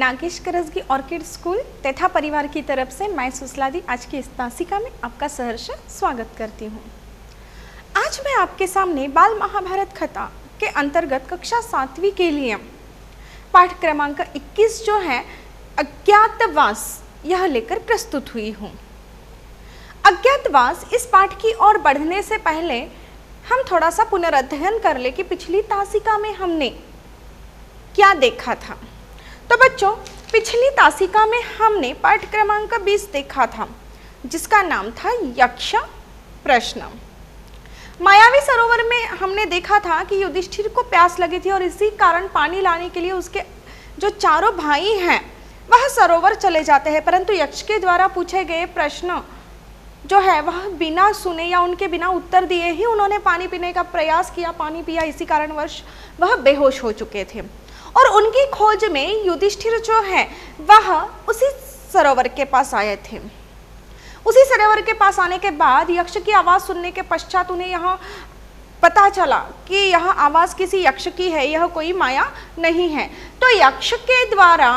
Nagesh Karajgi orchid school तेथा परिवार की तरफ से मैं सुसलादी आज की इस तासिका में आपका सहर्ष स्वागत करती हूँ। आज मैं आपके सामने बाल महाभारत कथा के अंतर्गत कक्षा 7वीं के लिए पाठ क्रमांक 21 जो है अज्ञातवास यह लेकर प्रस्तुत हुई हूँ। अज्ञातवास इस पाठ की ओर बढ़ने से पहले हम थोड़ा सा पुनरअध्ययन कर ले कि पिछली तासिका में हमने क्या देखा था। तो बच्चों, पिछली तासिका में हमने पाठ क्रमांक 20 देखा था जिसका नाम था यक्ष प्रश्न। मायावी सरोवर में हमने देखा था कि युधिष्ठिर को प्यास लगी थी और इसी कारण पानी लाने के लिए उसके जो चारों भाई हैं वह सरोवर चले जाते हैं, परंतु यक्ष के द्वारा पूछे गए प्रश्न जो है वह बिना सुने या उनके बिना उत्तर दिए ही उन्होंने पानी पीने का प्रयास किया, पानी पिया, इसी कारणवश वह बेहोश हो चुके थे। और उनकी खोज में युधिष्ठिर जो है वह उसी सरोवर के पास आए थे। उसी सरोवर के पास आने के बाद यक्ष की आवाज़ सुनने के पश्चात उन्हें यहाँ पता चला कि यह आवाज़ किसी यक्ष की है, यह कोई माया नहीं है। तो यक्ष के द्वारा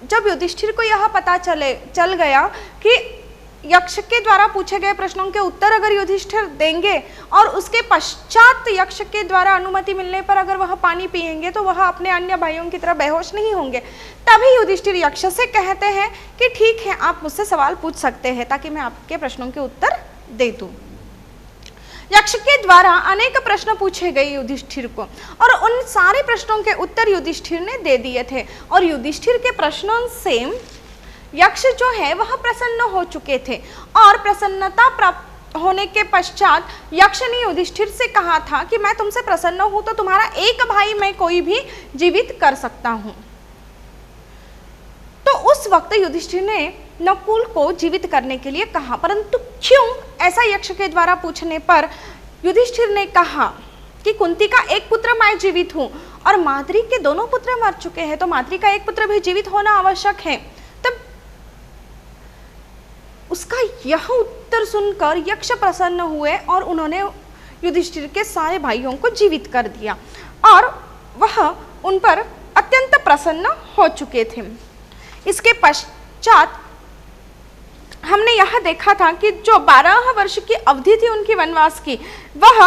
जब युधिष्ठिर को यह पता चल गया कि यक्ष के द्वारा पूछे गए प्रश्नों के उत्तर अगर युधिष्ठिर देंगे और उसके पश्चात यक्ष के द्वारा अनुमति मिलने पर अगर वह पानी पिएंगे तो वह अपने अन्य भाइयों की तरह बेहोश नहीं होंगे। तभी युधिष्ठिर यक्ष से कहते हैं कि ठीक है, आप मुझसे सवाल पूछ सकते हैं ताकि मैं आपके प्रश्नों के उत्तर दे दूं। यक्ष के द्वारा अनेक प्रश्न पूछे गए युधिष्ठिर को और उन सारे प्रश्नों के उत्तर युधिष्ठिर ने दे दिए थे और युधिष्ठिर के प्रश्नों से यक्ष जो है वह प्रसन्न हो चुके थे और प्रसन्नता प्राप्त होने के पश्चात यक्ष ने युधिष्ठिर से कहा था कि मैं तुमसे प्रसन्न हूं तो तुम्हारा एक भाई मैं कोई भी जीवित कर सकता हूं। तो उस वक्त युधिष्ठिर ने नकुल को जीवित करने के लिए कहा, परंतु क्यों ऐसा यक्ष के द्वारा पूछने पर युधिष्ठिर ने कहा कि कुंती का एक पुत्र मैं जीवित हूं और माद्री के दोनों पुत्र मर चुके हैं, तो माद्री का एक पुत्र भी जीवित होना आवश्यक है। तब उसका यह उत्तर सुनकर यक्ष प्रसन्न हुए और उन्होंने युधिष्ठिर के सारे भाइयों को जीवित कर दिया और वह उन पर अत्यंत प्रसन्न हो चुके थे। इसके पश्चात हमने यह देखा था कि जो 12 वर्ष की अवधि थी उनकी वनवास की, वह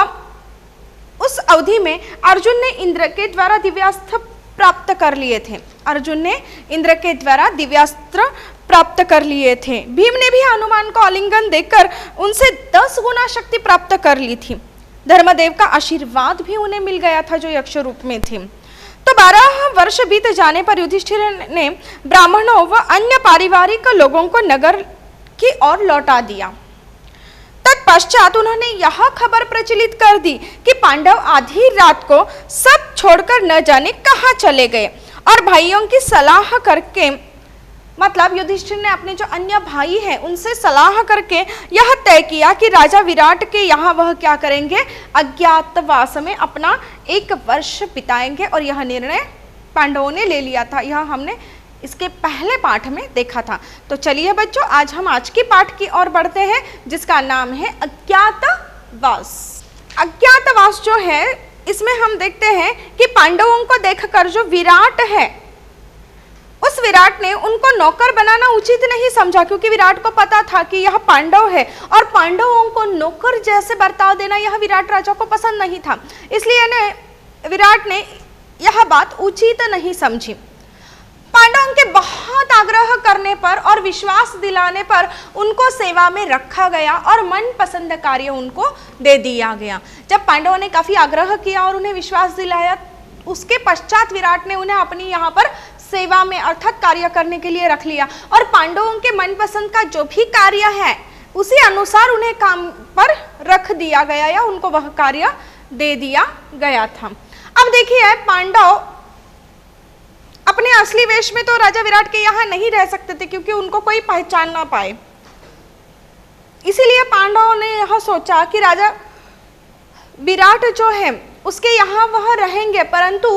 उस अवधि में अर्जुन ने इंद्र के द्वारा दिव्यास्त्र प्राप्त कर लिए थे। अर्जुन ने इंद्र के द्वारा दिव्यास्त्र प्राप्त कर लिए थे। भीम ने भी हनुमान को आलिंगन देकर उनसे 10 गुना शक्ति प्राप्त कर ली थी। धर्मदेव का आशीर्वाद भी उन्हें मिल गया था जो यक्ष रूप में थे। तो 12 वर्ष बीत जाने पर युधिष्ठिर ने ब्राह्मणों व अन्य पारिवारिक लोगों को नगर की ओर लौटा दिया। तत्पश्चात उन्होंने यह खबर प्रचलित कर दी कि पांडव आधी रात को सब छोड़कर न जाने कहाँ चले गए और भाइयों की सलाह करके, मतलब युधिष्ठिर ने अपने जो अन्य भाई हैं उनसे सलाह करके यह तय किया कि राजा विराट के यहाँ वह क्या करेंगे, अज्ञातवास में अपना 1 वर्ष बिताएंगे और यह निर्णय पांडवों ने ले लिया था। यह हमने इसके पहले पाठ में देखा था। तो चलिए बच्चों, आज हम आज की पाठ की ओर बढ़ते हैं जिसका नाम है अज्ञातवास। अज्ञातवास जो है इसमें हम देखते हैं कि पांडवों को देखकर जो विराट है उस विराट ने उनको नौकर बनाना उचित नहीं समझा, क्योंकि विराट को पता था कि यह पांडव है और पांडवों को नौकर जैसे बर्ताव देना यह विराट राजा को पसंद नहीं था। इसलिए विराट ने यह बात उचित नहीं समझी। पांडवों के बहुत आग्रह करने पर और विश्वास दिलाने पर उनको सेवा में रखा गया और मनपसंद कार्य उनको दे दिया गया। जब पांडवों ने काफी आग्रह किया और उन्हें विश्वास दिलाया, उसके पश्चात विराट ने उन्हें अपनी यहाँ पर सेवा में अर्थात कार्य करने के लिए रख लिया और पांडवों के मनपसंद का जो भी कार्य है उसी अनुसार उन्हें काम पर रख दिया गया या उनको वह कार्य दे दिया गया था। अब देखिए, पांडव अपने असली वेश में तो राजा विराट के यहाँ नहीं रह सकते थे क्योंकि उनको कोई पहचान ना पाए। इसीलिए पांडवों ने यह सोचा कि राजा विराट जो है उसके यहाँ वह रहेंगे, परंतु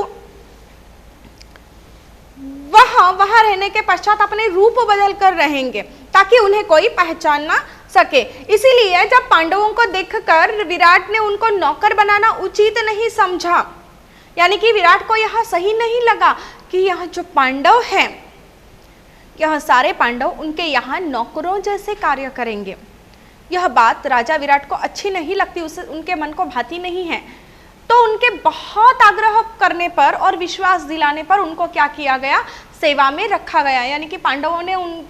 वह रहने के पश्चात अपने रूप बदल कर रहेंगे ताकि उन्हें कोई पहचान ना सके। इसीलिए जब पांडवों को देखकर विराट ने उनको नौकर बनाना उचित नहीं समझा, यानी कि विराट को यह सही नहीं लगा कि यह जो पांडव हैं यह सारे पांडव उनके यहाँ नौकरों जैसे कार्य करेंगे। यह बात राजा विराट को अच्छी नहीं लगती, उसे उनके मन को भाती नहीं है। तो उनके बहुत आग्रह करने पर और विश्वास दिलाने पर उनको क्या किया गया, सेवा में रखा गया। यानी कि पांडवों ने उन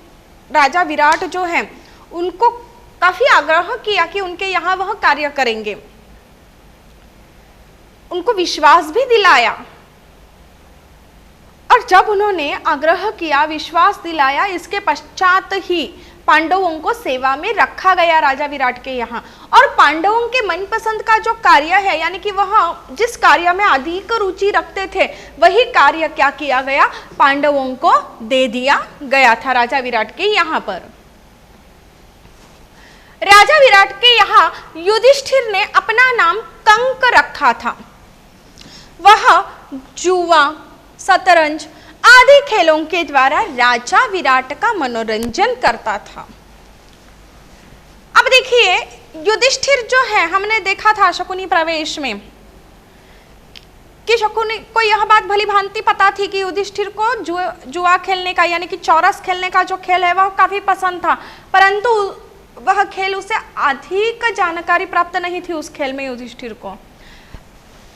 राजा विराट जो है उनको काफी आग्रह किया कि उनके यहाँ वह कार्य करेंगे, उनको विश्वास भी दिलाया। और जब उन्होंने आग्रह किया, विश्वास दिलाया, इसके पश्चात ही पांडवों को सेवा में रखा गया राजा विराट के यहाँ। और पांडवों के मनपसंद का जो कार्य है, यानी कि वह जिस कार्य में अधिक रुचि रखते थे, वही कार्य क्या किया गया, पांडवों को दे दिया गया था राजा विराट के यहाँ पर। राजा विराट के यहाँ युधिष्ठिर ने अपना नाम कंक रखा था। वह जुआ, शतरंज आदि खेलों के द्वारा राजा विराट का मनोरंजन करता था। अब देखिए, युधिष्ठिर जो है, हमने देखा था शकुनी प्रवेश में कि शकुनी को यह बात भली भांति पता थी कि युधिष्ठिर को जुआ खेलने का, यानी कि चौरस खेलने का जो खेल है वह काफी पसंद था, परंतु वह खेल उसे अधिक जानकारी प्राप्त नहीं थी उस खेल में युधिष्ठिर को।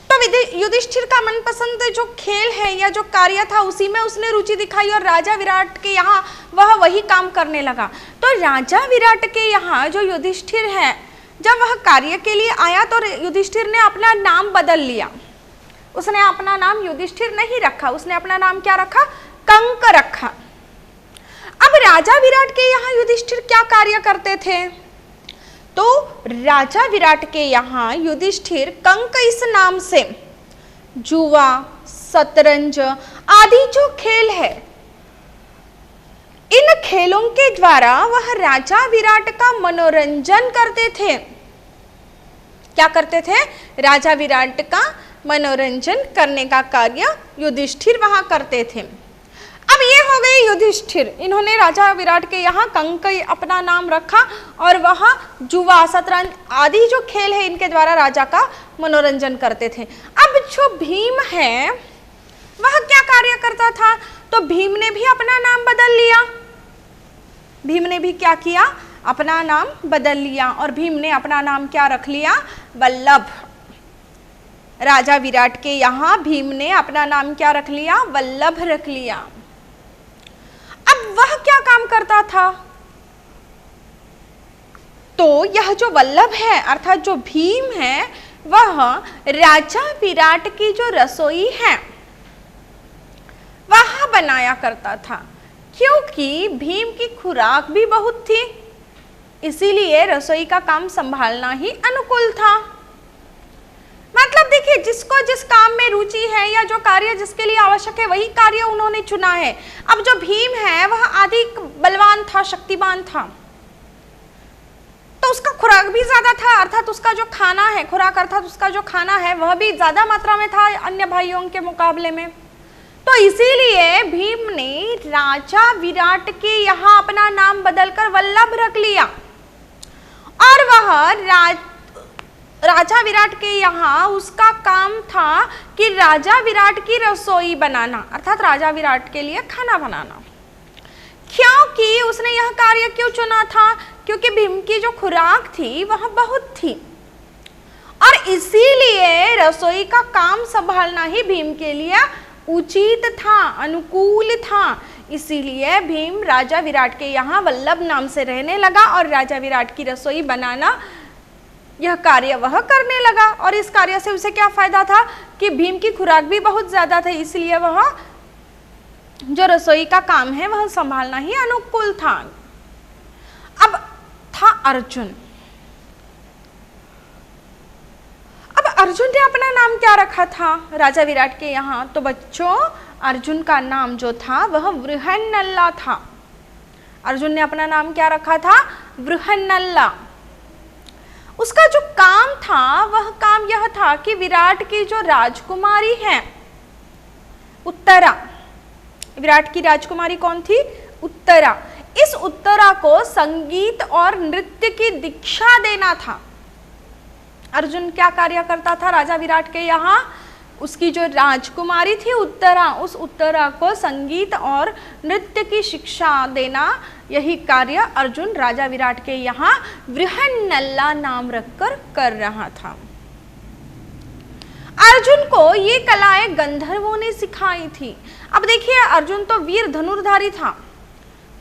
तो युधिष्ठिर का मनपसंद जो खेल है या जो कार्य था उसी में उसने रुचि दिखाई और राजा विराट के यहाँ वह वही काम करने लगा। तो राजा विराट के यहाँ जो युधिष्ठिर है, जब वह कार्य के लिए आया तो युधिष्ठिर ने अपना नाम बदल लिया। उसने अपना नाम युधिष्ठिर नहीं रखा, उसने अपना नाम क्या रखा, कंक रखा। अब राजा विराट के यहाँ युधिष्ठिर क्या कार्य करते थे, तो राजा विराट के यहाँ युधिष्ठिर कंक इस नाम से जुआ, शतरंज आदि जो खेल है, इन खेलों के द्वारा वह राजा विराट का मनोरंजन करते थे। क्या करते थे, राजा विराट का मनोरंजन करने का कार्य युधिष्ठिर वहां करते थे। अब ये हो गए युधिष्ठिर, इन्होंने राजा विराट के यहाँ कंक अपना नाम रखा और वह जुआ, शतरंज आदि जो खेल है इनके द्वारा राजा का मनोरंजन करते थे। अब जो भीम है वह क्या कार्य करता था, तो भीम ने भी अपना नाम बदल लिया। भीम ने भी क्या किया, अपना नाम बदल लिया और भीम ने अपना नाम क्या रख लिया, वल्लभ। राजा विराट के यहाँ भीम ने अपना नाम क्या रख लिया, वल्लभ रख लिया। अब वह क्या काम करता था, तो यह जो वल्लभ है अर्थात जो भीम है, वह राजा विराट की जो रसोई है वह बनाया करता था, क्योंकि भीम की खुराक भी बहुत थी, इसीलिए रसोई का काम संभालना ही अनुकूल था। मतलब देखिए, जिसको जिस काम में रुचि है या जो कार्य जिसके लिए आवश्यक है वही कार्य उन्होंने चुना है। अब जो भीम है वह अधिक बलवान था, शक्तिमान था, तो उसका खुराक भी ज्यादा था, अर्थात उसका जो खाना है, खुराक अर्थात उसका जो खाना है वह भी ज्यादा मात्रा में था अन्य भाइयों के मुकाबले में। तो इसीलिए भीम ने राजा विराट के यहाँ अपना नाम बदलकर वल्लभ रख लिया और वह राजा विराट के यहाँ उसका काम था कि राजा विराट की रसोई बनाना, अर्थात राजा विराट के लिए खाना बनाना। क्योंकि उसने यह कार्य क्यों चुना था, क्योंकि भीम की जो खुराक थी वह बहुत थी और इसीलिए रसोई का काम संभालना ही भीम के लिए उचित था, अनुकूल था। इसीलिए भीम राजा विराट के यहाँ वल्लभ नाम से रहने लगा और राजा विराट की रसोई बनाना यह कार्य वह करने लगा। और इस कार्य से उसे क्या फायदा था कि भीम की खुराक भी बहुत ज्यादा थी, इसलिए वह जो रसोई का काम है वह संभालना ही अनुकूल था। अब था अर्जुन। अब अर्जुन ने अपना नाम क्या रखा था राजा विराट के यहाँ, तो बच्चों अर्जुन का नाम जो था वह वृहन्नला था। अर्जुन ने अपना नाम क्या रखा था, वृहन्नला। उसका जो काम था वह काम यह था कि विराट की जो राजकुमारी है उत्तरा, विराट की राजकुमारी कौन थी, उत्तरा, इस उत्तरा को संगीत और नृत्य की दीक्षा देना था। अर्जुन क्या कार्य करता था राजा विराट के यहाँ, उसकी जो राजकुमारी थी उत्तरा, उस उत्तरा को संगीत और नृत्य की शिक्षा देना, यही कार्य अर्जुन राजा विराट के यहाँ वृहन्नला नाम रखकर कर रहा था। अर्जुन को ये कलाएं गंधर्वों ने सिखाई थी। अब देखिए, अर्जुन तो वीर धनुर्धारी था,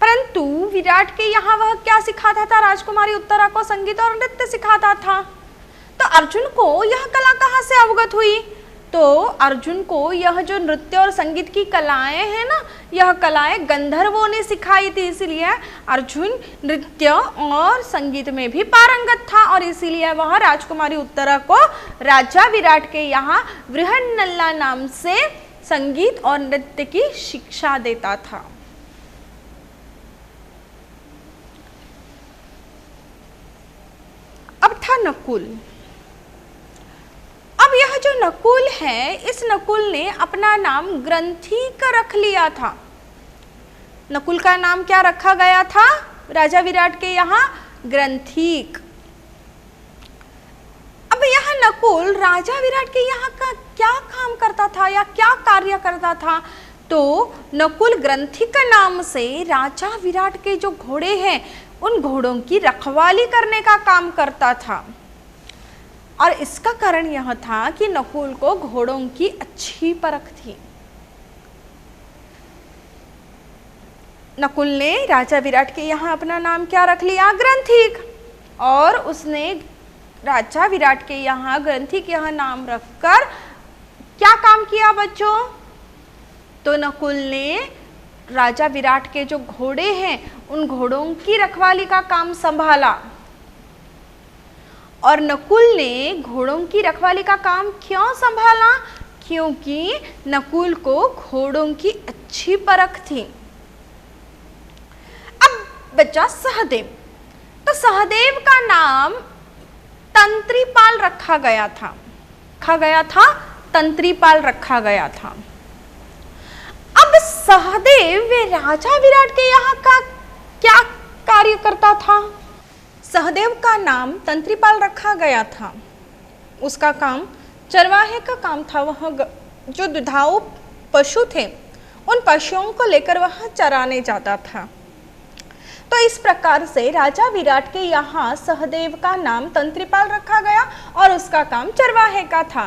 परंतु विराट के यहाँ वह क्या सिखाता था? राजकुमारी उत्तरा को संगीत और नृत्य सिखाता था। तो अर्जुन को यह कला कहाँ से अवगत हुई? तो अर्जुन को यह जो नृत्य और संगीत की कलाएं हैं ना, यह कलाएं गंधर्वों ने सिखाई थी। इसीलिए अर्जुन नृत्य और संगीत में भी पारंगत था और इसीलिए वह राजकुमारी उत्तरा को राजा विराट के यहाँ वृहन्नला नाम से संगीत और नृत्य की शिक्षा देता था। अब था नकुल। अब यह जो नकुल है, इस नकुल ने अपना नाम ग्रंथिक रख लिया था। नकुल का नाम क्या रखा गया था राजा विराट के यहाँ? ग्रंथिक। अब यह नकुल राजा विराट के यहाँ का क्या काम करता था या क्या कार्य करता था? तो नकुल ग्रंथिक नाम से राजा विराट के जो घोड़े हैं, उन घोड़ों की रखवाली करने का काम करता था। और इसका कारण यह था कि नकुल को घोड़ों की अच्छी परख थी। नकुल ने राजा विराट के यहाँ अपना नाम क्या रख लिया? ग्रंथिक। और उसने राजा विराट के यहाँ ग्रंथिक यह नाम रखकर क्या काम किया बच्चों? तो नकुल ने राजा विराट के जो घोड़े हैं, उन घोड़ों की रखवाली का काम संभाला। और नकुल ने घोड़ों की रखवाली का काम क्यों संभाला? क्योंकि नकुल को घोड़ों की अच्छी परख थी। अब बचा सहदेव। तो सहदेव का नाम तंत्रीपाल रखा गया था। तंत्रीपाल रखा गया था। अब सहदेव वे राजा विराट के यहाँ का क्या कार्य करता था? सहदेव का नाम तंत्रीपाल रखा गया था। उसका काम चरवाहे का काम था। वह जो दुधाऊ पशु थे, उन पशुओं को लेकर वह चराने जाता था। तो इस प्रकार से राजा विराट के यहाँ सहदेव का नाम तंत्रीपाल रखा गया और उसका काम चरवाहे का था।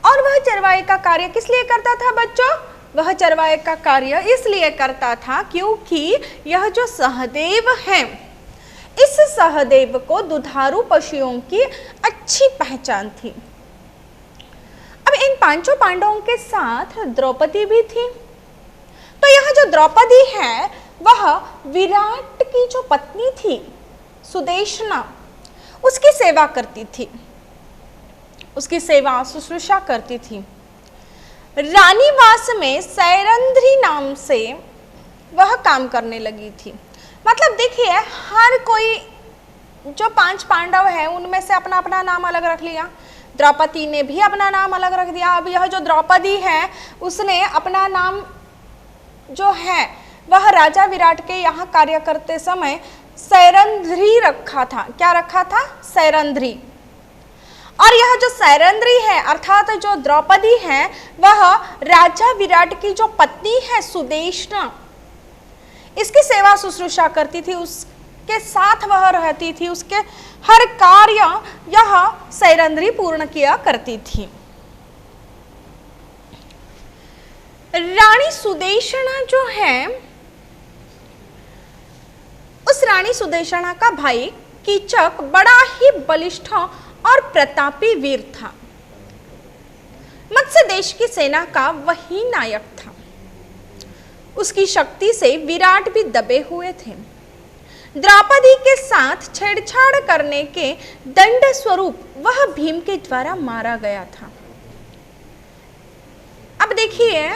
और वह चरवाहे का कार्य किस लिए करता था बच्चों? वह चरवाहे का कार्य इसलिए करता था क्योंकि यह जो सहदेव है, इस सहदेव को दुधारू पशुओं की अच्छी पहचान थी। अब इन पांचों पांडवों के साथ द्रौपदी भी थी। तो यह जो द्रौपदी है, वह विराट की जो पत्नी थी सुदेशना, उसकी सेवा करती थी, उसकी सेवा शुश्रूषा करती थी। रानीवास में सैरंध्री नाम से वह काम करने लगी थी। मतलब देखिए, हर कोई जो 5 पांडव हैं, उनमें से अपना अपना नाम अलग रख लिया। द्रौपदी ने भी अपना नाम अलग रख दिया। अब यह जो द्रौपदी है, उसने अपना नाम जो है वह राजा विराट के यहाँ कार्य करते समय सैरंध्री रखा था। क्या रखा था? सैरंध्री। और यह जो सैरंध्री है, अर्थात जो द्रौपदी है, वह राजा विराट की जो पत्नी है सुदेशना, इसकी सेवा शुश्रूषा करती थी, उसके साथ वह रहती थी, उसके हर कार्य यह सैरंध्री पूर्ण किया करती थी। रानी सुदेशना जो है, उस रानी सुदेशना का भाई कीचक बड़ा ही बलिष्ठ और प्रतापी वीर था। मत्स्य देश की सेना का वही नायक था। उसकी शक्ति से विराट भी दबे हुए थे। द्रौपदी के साथ छेड़छाड़ करने के दंड स्वरूप वह भीम के द्वारा मारा गया था। अब देखिए,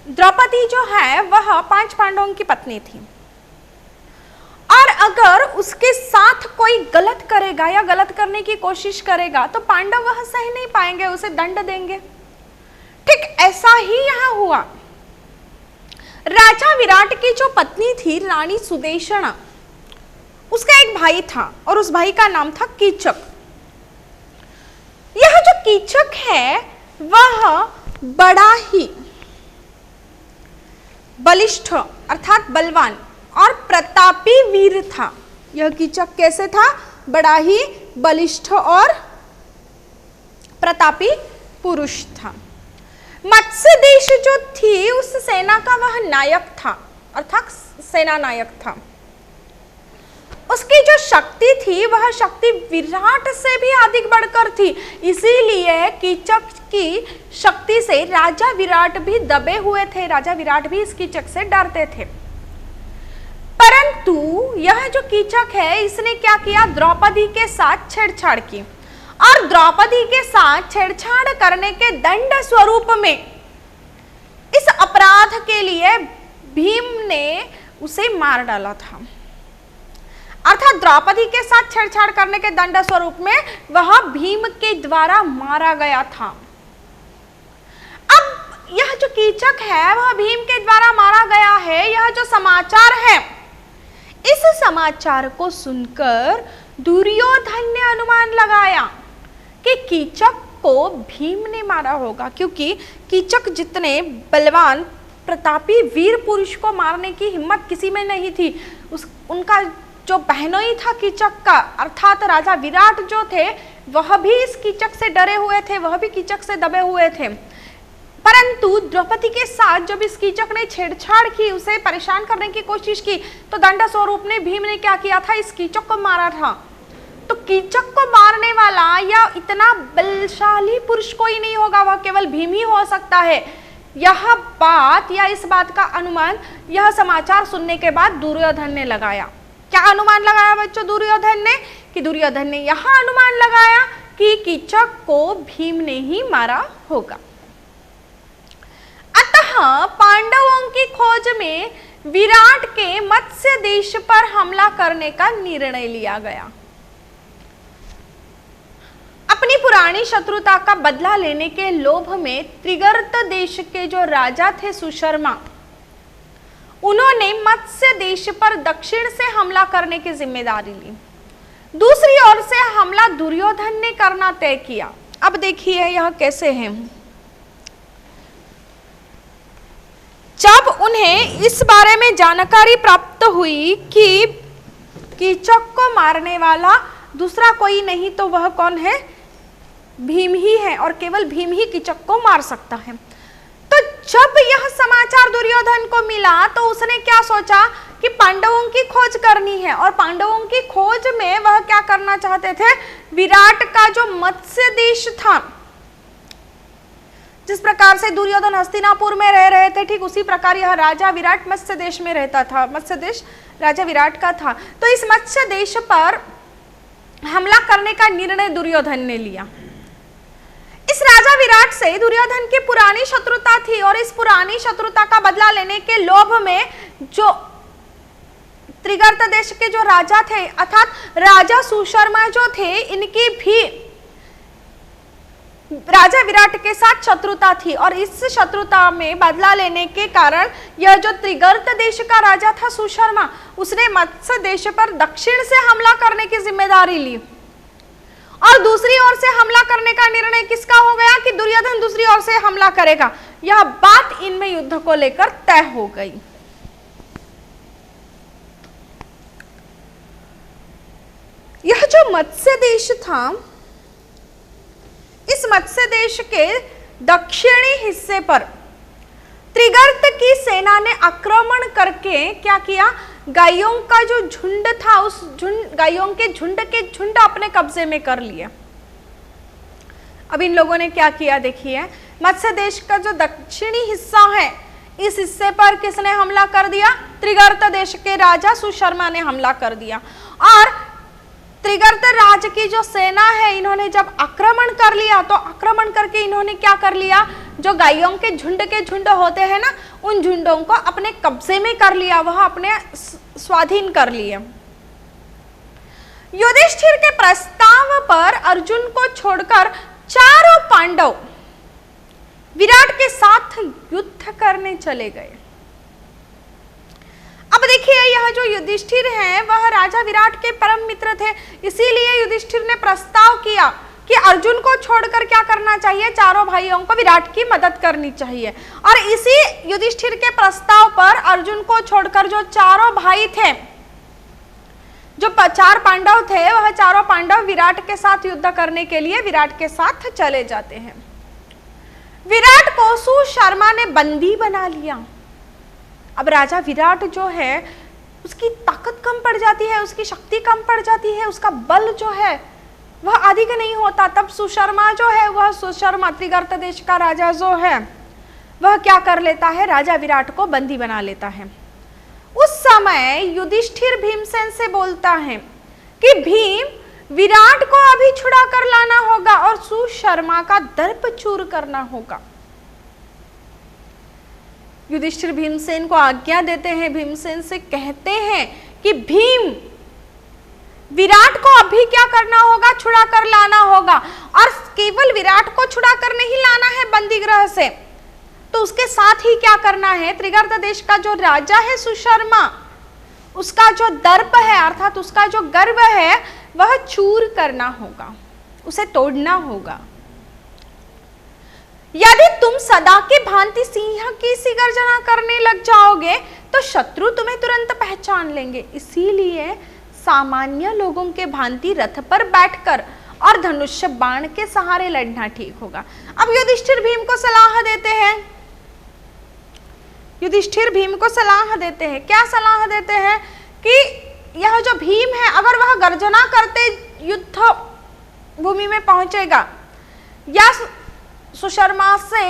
द्रौपदी जो है वह 5 पांडवों की पत्नी थी, और अगर उसके साथ कोई गलत करेगा या गलत करने की कोशिश करेगा तो पांडव वह सह नहीं पाएंगे, उसे दंड देंगे। ठीक ऐसा ही यहां हुआ। राजा विराट की जो पत्नी थी रानी सुदेशना, उसका एक भाई था और उस भाई का नाम था कीचक। यह जो कीचक है वह बड़ा ही बलिष्ठ अर्थात बलवान और प्रतापी वीर था। यह कीचक कैसे था? बड़ा ही बलिष्ठ और प्रतापी पुरुष था। मत्स्य देश जो थी उस सेना का वह नायक था अर्थात सेना नायक था। उसकी जो शक्ति थी वह शक्ति विराट से भी अधिक बढ़कर थी, इसीलिए कीचक की शक्ति से राजा विराट भी दबे हुए थे। राजा विराट भी इस कीचक से डरते थे। परंतु यह जो कीचक है इसने क्या किया? द्रौपदी के साथ छेड़छाड़ की और द्रौपदी के साथ छेड़छाड़ करने के दंड स्वरूप में इस अपराध के लिए भीम ने उसे मार डाला था। अर्थात द्रौपदी के साथ छेड़छाड़ करने के दंड स्वरूप में वह भीम के द्वारा मारा गया था। अब यह जो कीचक है वह भीम के द्वारा मारा गया है, यह जो समाचार है, इस समाचार को सुनकर दुर्योधन ने अनुमान लगाया कि कीचक को भीम ने मारा होगा, क्योंकि कीचक जितने बलवान प्रतापी वीर पुरुष को मारने की हिम्मत किसी में नहीं थी। उनका जो बहनोई था कीचक का अर्थात राजा विराट जो थे वह भी इस कीचक से डरे हुए थे, वह भी कीचक से दबे हुए थे। परंतु द्रौपदी के साथ जब इस कीचक ने छेड़छाड़ की, उसे परेशान करने की कोशिश की, तो दंड स्वरूप ने भीम ने क्या किया था? इस कीचक को मारा था। तो कीचक को मारने वाला या इतना बलशाली पुरुष कोई नहीं होगा, वह केवल भीम ही हो सकता है। यह बात या इस बात का अनुमान यह समाचार सुनने के बाद दुर्योधन ने लगाया। क्या अनुमान लगाया बच्चों दुर्योधन ने? कि दुर्योधन ने यह अनुमान लगाया कि कीचक को भीम ने ही मारा होगा। अतः पांडवों की खोज में विराट के मत्स्य देश पर हमला करने का निर्णय लिया गया। अपनी पुरानी शत्रुता का बदला लेने के लोभ में त्रिगर्त देश के जो राजा थे सुशर्मा, उन्होंने मत्स्य देश पर दक्षिण से हमला करने की जिम्मेदारी ली। दूसरी ओर से हमला दुर्योधन ने करना तय किया। अब देखिए यह कैसे है। जब उन्हें इस बारे में जानकारी प्राप्त हुई कि कीचक को मारने वाला दूसरा कोई नहीं तो वह कौन है? भीम ही है और केवल भीम ही कीचक को मार सकता है। तो जब यह समाचार दुर्योधन को मिला तो उसने क्या सोचा कि पांडवों की खोज करनी है, और पांडवों की खोज में वह क्या करना चाहते थे? विराट का जो मत्स्य देश था, जिस प्रकार से दुर्योधन हस्तिनापुर में रह रहे थे, ठीक उसी प्रकार यह राजा विराट मत्स्य देश में रहता था। मत्स्य देश राजा विराट का था। तो इस मत्स्य देश पर हमला करने का निर्णय दुर्योधन ने लिया। इस राजा विराट से दुर्योधन की पुरानी शत्रुता थी और इस पुरानी शत्रुता का बदला लेने के लोभ में जो त्रिगर्त देश के जो राजा थे अर्थात राजा सुशर्मा जो थे, इनकी भी राजा विराट के साथ शत्रुता थी और इस शत्रुता में बदला लेने के कारण यह जो त्रिगर्त देश का राजा था सुशर्मा, उसने मत्स्य देश पर दक्षिण से हमला करने की जिम्मेदारी ली। और दूसरी ओर से हमला करने का निर्णय किसका हो गया? कि दुर्योधन दूसरी ओर से हमला करेगा। यह बात इनमें युद्ध को लेकर तय हो गई। यह जो मत्स्य देश था, इस मत्स्य देश के दक्षिणी हिस्से पर त्रिगर्त की सेना ने आक्रमण करके क्या किया? गायों का जो झुंड था, उस गायों के झुंड अपने कब्जे में कर लिया। अब इन लोगों ने क्या किया देखिए, मत्स्य देश का जो दक्षिणी हिस्सा है, इस हिस्से पर किसने हमला कर दिया? त्रिगर्त देश के राजा सुशर्मा ने हमला कर दिया। और त्रिगर्त राज की जो सेना है, इन्होंने जब आक्रमण कर लिया तो आक्रमण करके इन्होंने क्या कर लिया? जो गायों के झुंड होते हैं ना, उन झुंडों को अपने कब्जे में कर लिया, वह अपने स्वाधीन कर लिए। युधिष्ठिर के प्रस्ताव पर अर्जुन को छोड़कर चारों पांडव विराट के साथ युद्ध करने चले गए। अब देखिए यह जो युधिष्ठिर है वह राजा विराट के परम मित्र थे, इसीलिए युधिष्ठिर ने प्रस्ताव किया कि अर्जुन को छोड़कर क्या करना चाहिए, चारों भाइयों को विराट की मदद करनी चाहिए। और इसी युधिष्ठिर के प्रस्ताव पर अर्जुन को छोड़कर जो चारों भाई थे, जो 4 पांडव थे, वह चारों पांडव विराट के साथ युद्ध करने के लिए विराट के साथ चले जाते हैं। विराट को सुशर्मा ने बंदी बना लिया। अब राजा विराट जो है उसकी ताकत कम पड़ जाती है, उसकी शक्ति कम पड़ जाती है, उसका बल जो है वह अधिक नहीं होता। तब सुशर्मा जो है, वह सुशर्मा त्रिगर्त देश का राजा जो है, वह क्या कर लेता है, राजा विराट को बंदी बना लेता है। उस समय युधिष्ठिर भीमसेन से बोलता है कि भीम, विराट को अभी छुड़ा कर लाना होगा और सुशर्मा का दर्प चूर करना होगा। युधिष्ठिर भीमसेन को आज्ञा देते हैं, भीमसेन से कहते हैं कि भीम, विराट को अभी क्या करना होगा, छुड़ा कर लाना होगा। और केवल विराट को छुड़ा कर नहीं लाना है बंदी गृह से, तो उसके साथ ही क्या करना है, त्रिगर्त देश का जो राजा है सुशर्मा, उसका जो दर्प है अर्थात उसका जो गर्व है वह चूर करना होगा, उसे तोड़ना होगा। यदि तुम सदा की भांति सिंह की सी गर्जना करने लग जाओगे तो शत्रु तुम्हें तुरंत पहचान लेंगे। इसीलिए सामान्य लोगों के भांति रथ पर बैठकर और धनुष्य बाण के सहारे लड़ना ठीक होगा। अब युधिष्ठिर भीम को सलाह देते हैं, युधिष्ठिर भीम को सलाह देते हैं, क्या सलाह देते हैं कि यह जो भीम है, अगर वह गर्जना करते युद्ध भूमि में पहुंचेगा या सुशर्मा से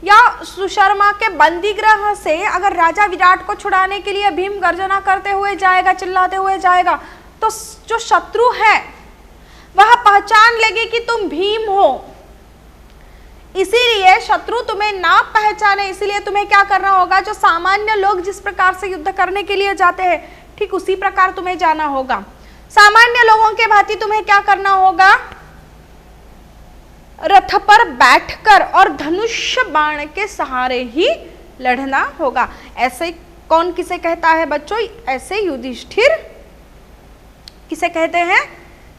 या सुशर्मा के बंदी गृह से अगर राजा विराट को छुड़ाने के लिए भीम गर्जना करते हुए जाएगा, चिल्लाते हुए जाएगा, तो जो शत्रु है वह पहचान लेगी कि तुम भीम हो। इसीलिए शत्रु तुम्हें ना पहचाने, इसीलिए तुम्हें क्या करना होगा, जो सामान्य लोग जिस प्रकार से युद्ध करने के लिए जाते हैं ठीक उसी प्रकार तुम्हें जाना होगा। सामान्य लोगों के भांति तुम्हें क्या करना होगा, रथ पर बैठकर और धनुष्य बाण के सहारे ही लड़ना होगा। ऐसे कौन किसे कहता है बच्चों, ऐसे युधिष्ठिर किसे कहते हैं,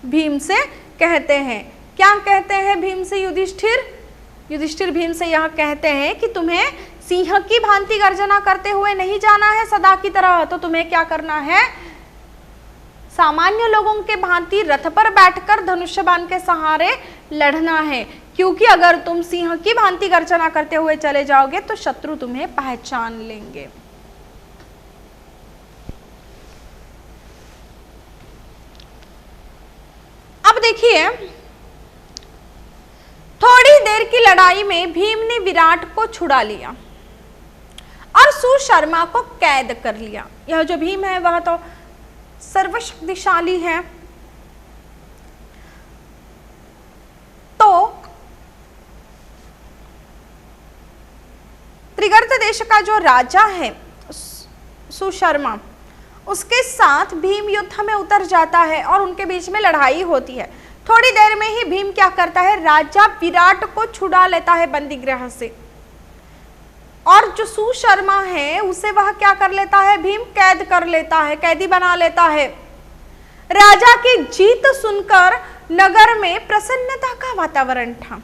भीम से कहते हैं। क्या कहते हैं भीम से युधिष्ठिर, युधिष्ठिर भीम से यह कहते हैं कि तुम्हें सिंह की भांति गर्जना करते हुए नहीं जाना है सदा की तरह, तो तुम्हें क्या करना है, सामान्य लोगों के भांति रथ पर बैठकर धनुष्य बाण के सहारे लड़ना है। क्योंकि अगर तुम सिंह की भांति गर्जना करते हुए चले जाओगे तो शत्रु तुम्हें पहचान लेंगे। अब देखिए, थोड़ी देर की लड़ाई में भीम ने विराट को छुड़ा लिया और सुशर्मा को कैद कर लिया। यह जो भीम है वह तो सर्वशक्तिशाली है, तो त्रिगर्त देश का जो राजा है सुशर्मा, उसके साथ भीम युद्ध में उतर जाता है और उनके बीच में लड़ाई होती है। थोड़ी देर में ही भीम क्या करता है, राजा विराट को छुड़ा लेता है बंदी गृह से, और जो सुशर्मा है उसे वह क्या कर लेता है, भीम कैद कर लेता है, कैदी बना लेता है। राजा की जीत सुनकर नगर में प्रसन्नता का वातावरण था।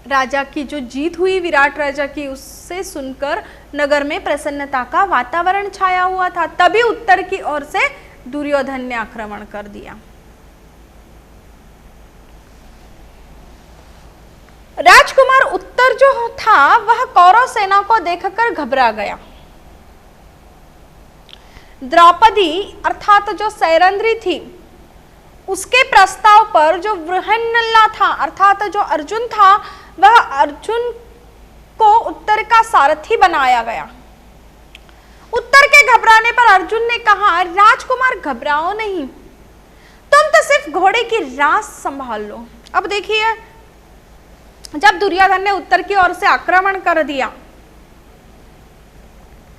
राजा की जो जीत हुई विराट राजा की, उससे सुनकर नगर में प्रसन्नता का वातावरण छाया हुआ था। तभी उत्तर की ओर से दुर्योधन ने आक्रमण कर दिया। राजकुमार उत्तर जो था वह कौरव सेना को देखकर घबरा गया। द्रौपदी अर्थात जो सैरंध्री थी, उसके प्रस्ताव पर जो वृहन्नला था अर्थात जो अर्जुन था, वह अर्जुन को उत्तर का सारथी बनाया गया। उत्तर के घबराने पर अर्जुन ने कहा, राजकुमार घबराओ नहीं, तुम तो सिर्फ घोड़े की रास संभाल लो। अब देखिए, जब दुर्योधन ने उत्तर की ओर से आक्रमण कर दिया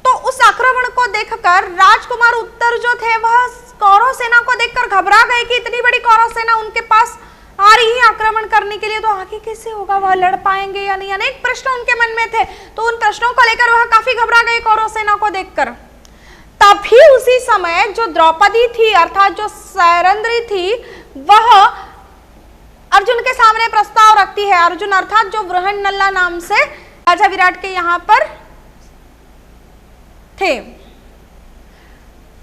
तो उस आक्रमण को देखकर राजकुमार उत्तर जो थे वह कौरव सेना को देखकर घबरा गए कि इतनी बड़ी कौरव सेना उनके पास आ रही है आक्रमण करने के लिए, तो आगे कैसे होगा, वह लड़ पाएंगे या नहीं। अनेक प्रश्न उनके मन में थे, तो उन प्रश्नों को लेकर वह काफी घबरा गए कौरव सेना को देखकर। तभी उसी समय जो द्रौपदी थी अर्थात जो सैरंध्री थी, वह अर्जुन के सामने प्रस्ताव रखती है। अर्जुन अर्थात जो बृहन्नला नाम से राजा विराट के यहां पर थे।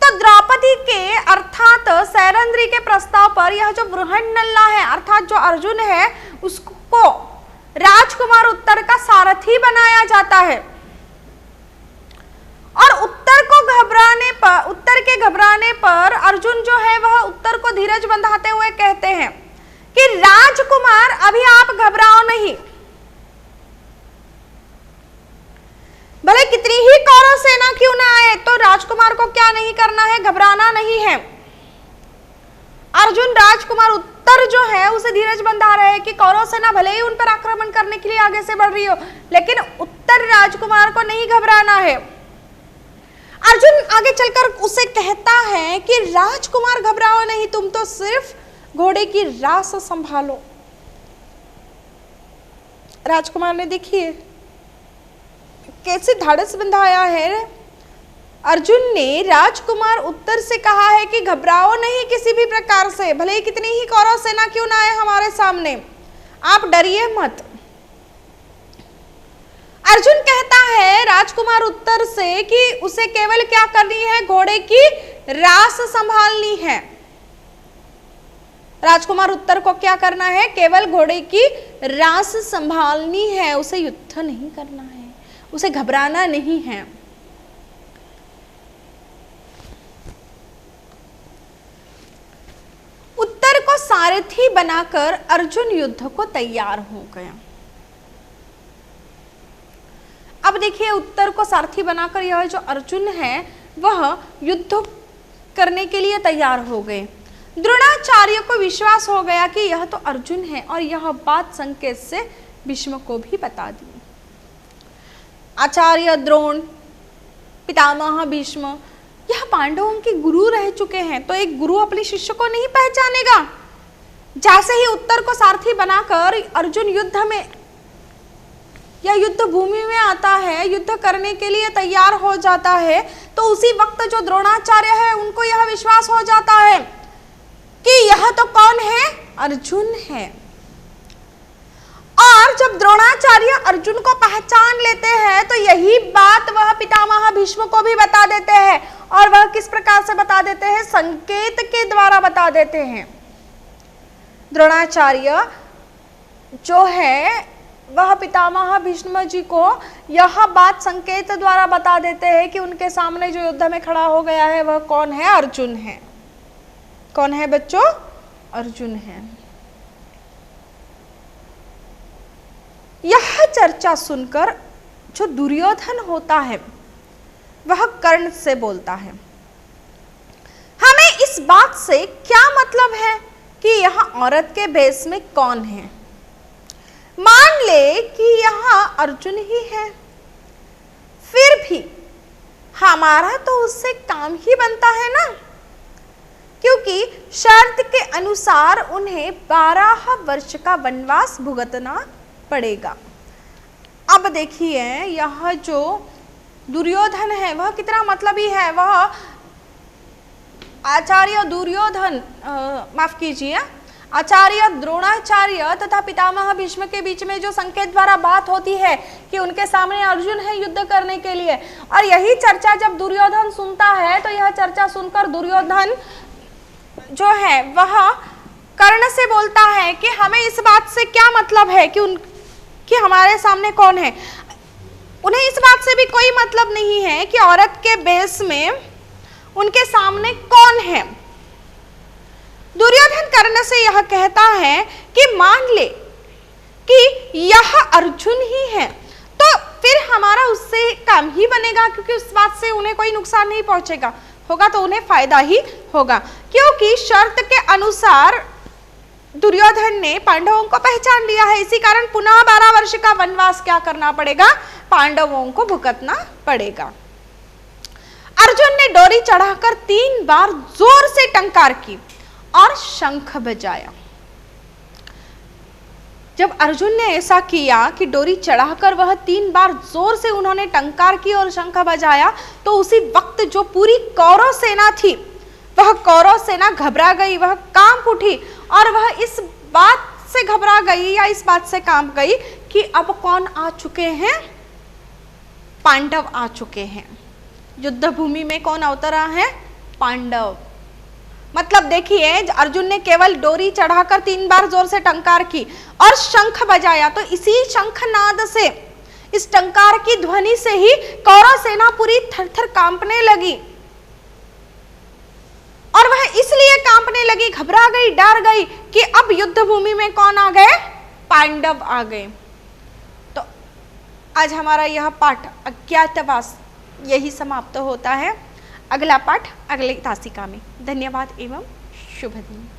तो द्रौपदी के अर्थात सैरंध्री के प्रस्ताव पर यह जो बृहन्नला है अर्थात जो अर्जुन है उसको राजकुमार उत्तर का सारथी बनाया जाता है। और उत्तर के घबराने पर अर्जुन जो है वह उत्तर को धीरज बंधाते हुए कहते हैं कि राजकुमार अभी आप घबराओ नहीं, भले कितनी ही कौरव सेना क्यों ना आए तो राजकुमार को क्या नहीं करना है, घबराना नहीं है। अर्जुन राजकुमार उत्तर जो है उसे धीरज बंधा रहे हैं कि कौरव सेना भले ही उन पर आक्रमण करने के लिए आगे से बढ़ रही हो, लेकिन उत्तर राजकुमार को नहीं घबराना है। अर्जुन आगे चलकर उसे कहता है कि राजकुमार घबराओ नहीं, तुम तो सिर्फ घोड़े की रास संभालो। राजकुमार ने देखिए कैसे धाड़स बंधाया है। अर्जुन ने राजकुमार उत्तर से कहा है कि घबराओ नहीं किसी भी प्रकार से, भले ही कितनी ही कौरव सेना क्यों ना आए हमारे सामने, आप डरिए मत। अर्जुन कहता है राजकुमार उत्तर से कि उसे केवल क्या करनी है, घोड़े की रास संभालनी है। राजकुमार उत्तर को क्या करना है, केवल घोड़े की रास संभालनी है, उसे युद्ध नहीं करना है, उसे घबराना नहीं है। उत्तर को सारथी बनाकर अर्जुन युद्ध को तैयार हो गया। अब देखिए उत्तर को सारथी बनाकर यह जो अर्जुन है वह युद्ध करने के लिए तैयार हो गए। द्रोणाचार्य को विश्वास हो गया कि यह तो अर्जुन है और यह बात संकेत से भीष्म को भी बता दी। आचार्य द्रोण, पितामह भीष्म यह पांडवों के गुरु रह चुके हैं, तो एक गुरु अपने शिष्य को नहीं पहचानेगा। जैसे ही उत्तर को सारथी बनाकर अर्जुन युद्ध में या युद्ध भूमि में आता है, युद्ध करने के लिए तैयार हो जाता है, तो उसी वक्त जो द्रोणाचार्य है उनको यह विश्वास हो जाता है कि यह तो कौन है, अर्जुन है। और जब द्रोणाचार्य अर्जुन को पहचान लेते हैं तो यही बात वह पितामह भीष्म को भी बता देते हैं। और वह किस प्रकार से बता देते हैं, संकेत के द्वारा बता देते हैं। द्रोणाचार्य जो है वह पितामह भीष्म जी को यह बात संकेत द्वारा बता देते हैं कि उनके सामने जो युद्ध में खड़ा हो गया है वह कौन है, अर्जुन है। कौन है बच्चों, अर्जुन है। यह चर्चा सुनकर जो दुर्योधन होता है वह कर्ण से बोलता है, हमें इस बात से क्या मतलब है कि यह औरत के भेष में कौन है। मान ले कि यह अर्जुन ही है, फिर भी हमारा तो उससे काम ही बनता है ना, क्योंकि शर्त के अनुसार उन्हें 12 वर्ष का वनवास भुगतना पड़ेगा। अब देखिए यह जो दुर्योधन है वह कितना मतलबी है। वह आचार्य दुर्योधन माफ कीजिए आचार्य द्रोणाचार्य तथा पितामह भीष्म के बीच में जो संकेत द्वारा बात होती है कि उनके सामने अर्जुन है युद्ध करने के लिए, और यही चर्चा जब दुर्योधन सुनता है तो यह चर्चा सुनकर दुर्योधन जो है वह कर्ण से बोलता है कि हमें इस बात से क्या मतलब है कि हमारे सामने कौन है। उन्हें इस बात से भी कोई मतलब नहीं है कि औरत के भेष में उनके सामने कौन है। दुर्योधन कर्ण से यह कहता है कि मान ले कि यह अर्जुन ही है तो फिर हमारा उससे काम ही बनेगा, क्योंकि उस बात से उन्हें कोई नुकसान नहीं पहुंचेगा, होगा तो उन्हें फायदा ही होगा। क्योंकि शर्त के अनुसार दुर्योधन ने पांडवों को पहचान लिया है, इसी कारण पुनः 12 वर्ष का वनवास क्या करना पड़ेगा, पांडवों को भुगतना पड़ेगा। अर्जुन ने डोरी चढ़ाकर 3 बार जोर से टंकार की और शंख बजाया। जब अर्जुन ने ऐसा किया कि डोरी चढ़ाकर वह 3 बार जोर से उन्होंने टंकार की और शंख बजाया, तो उसी वक्त जो पूरी कौरव सेना थी वह कौरव सेना घबरा गई, वह कांप उठी और वह इस बात से घबरा गई या इस बात से कांप गई कि अब कौन आ चुके हैं? पांडव आ चुके हैं। युद्ध भूमि में कौन अवतरा है? पांडव। मतलब देखिए, अर्जुन ने केवल डोरी चढ़ाकर 3 बार जोर से टंकार की और शंख बजाया, तो इसी शंखनाद से, इस टंकार की ध्वनि से ही कौरव सेना पूरी थर-थर कांपने लगी। और वह इसलिए कांपने लगी, घबरा गई, डर गई कि अब युद्ध भूमि में कौन आ गए? पांडव आ गए। तो आज हमारा यह पाठ अज्ञातवास यही समाप्त होता है। अगला पाठ अगले तासिका में। धन्यवाद एवं शुभ दिन।